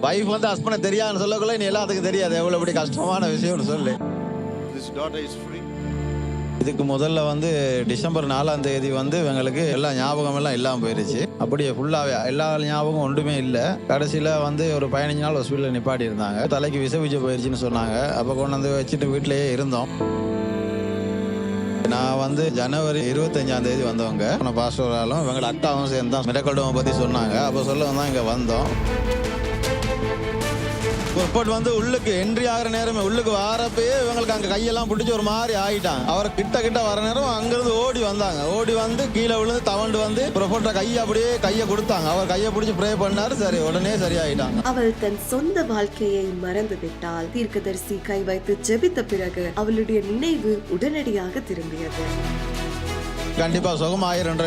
Wife வந்து husband தெரியாதுன்னு சொல்லக்குள்ள நீ எல்லாத்துக்கும் தெரியாது எவ்வளவு இப்படி கஷ்டமான விஷயம்னு சொல்லு. This daughter is free. இதுக்கு முதல்ல வந்து டிசம்பர் 4ஆம் தேதி வந்து இவங்களுக்கு எல்லா ஞாபகம் எல்லாம் இல்லாமல் போயிருச்சு. அப்படியே ஃபுல்லாகவே எல்லா ஞாபகம் ஒன்றுமே இல்லை. கடைசியில் வந்து ஒரு 15 நாள் ஹாஸ்பிட்டலில் நிப்பாட்டி இருந்தாங்க. தலைக்கு விச போயிருச்சுன்னு சொன்னாங்க. அப்போ கொண்டு வந்து வச்சுட்டு வீட்டிலேயே இருந்தோம். நான் வந்து ஜனவரி 25ஆம் தேதி வந்தவங்க. பாஸ்டராலும் இவங்க அக்காவும் சேர்ந்து தான் மிரக்கல்டோமை பற்றி சொன்னாங்க. அப்போ சொல்ல தான் இங்கே வந்தோம். புறப்பட் வந்து உள்ளுக்கு என்ட்ரி ஆகிற நேரமே உள்ளுக்கு வாரப்பயே இவங்களுக்கு அங்கே கையெல்லாம் பிடிச்சி ஒரு மாதிரி ஆகிட்டாங்க. அவர் கிட்ட வர நேரம் அங்கிருந்து ஓடி வந்தாங்க. ஓடி வந்து கீழே விழுந்து தவண்டு வந்து புறப்பட்ட கையை கொடுத்தாங்க. அவர் கையை பிடிச்சி ப்ரே பண்ணாரு. சரி, உடனே சரியாயிட்டாங்க. அவள் தன் சொந்த வாழ்க்கையை மறந்து விட்டால் தீர்க்கதரிசி கை வைத்து ஜெபித்த பிறகு அவளுடைய நினைவு உடனடியாக திரும்பியது. கண்டிப்பா சுகம் ஆயிரம்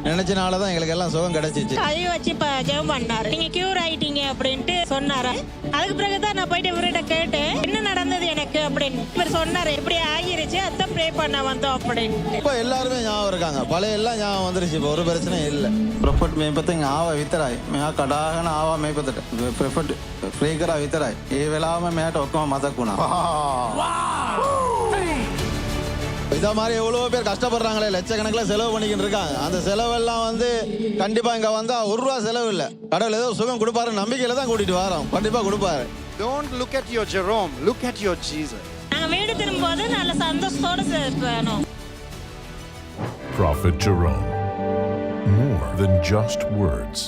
நினைச்சனாலதான் எங்களுக்கு எல்லாம் சுகம் கிடைச்சிச்சு. கை வச்சு ஜெபம் பண்ணாரு. நீங்க கியூர் ஆயிட்டீங்க அப்படின்ட்டு சொன்னாரு. அதுக்கு பிறகுதான் நான் போயிட்டு இவர்கிட்ட கேட்டேன் என்ன நடந்தது எனக்கு அப்படின்னு. இவர் சொன்னாரு இப்படி ஆகிருச்சு, அதான் ப்ரே பண்ண வந்தோம் அப்படின்னு. இப்ப எல்லாருமே ஞாபகம் இருக்காங்க. பழைய எல்லாம் ஞாபகம் வந்துருச்சு. இப்போ ஒரு பிரச்சனையும் இல்லை. ප්‍රොෆට් මේ පතෙන් ආව විතරයි. මෙයා කඩාගෙන ආවා මේ පතට. ප්‍රොෆට් ෆ්‍රී කරා විතරයි. ඒ වෙලාවම මෙයාට ඔක්කොම මතක් වුණා. இதை மாதிரி எவ்வளோ பேர் கஷ்டப்படுறாங்களே, லட்சக்கணக்கில் செலவு பண்ணிக்கிட்டு இருக்காங்க. அந்த செலவெல்லாம் வந்து கண்டிப்பாக இங்கே வந்தால் ₹1 செலவு இல்லை. கடவுள் ஏதோ சுகம் கொடுப்பாரு நம்பிக்கையில் தான் கூட்டிகிட்டு வரோம். கண்டிப்பாக கொடுப்பாரு. Don't look at your Jerome, look at your Jesus. நாங்கள் வீடு திரும்பும்போது நல்ல சந்தோஷத்தோடு போனோம். Prophet Jerome, more than just words.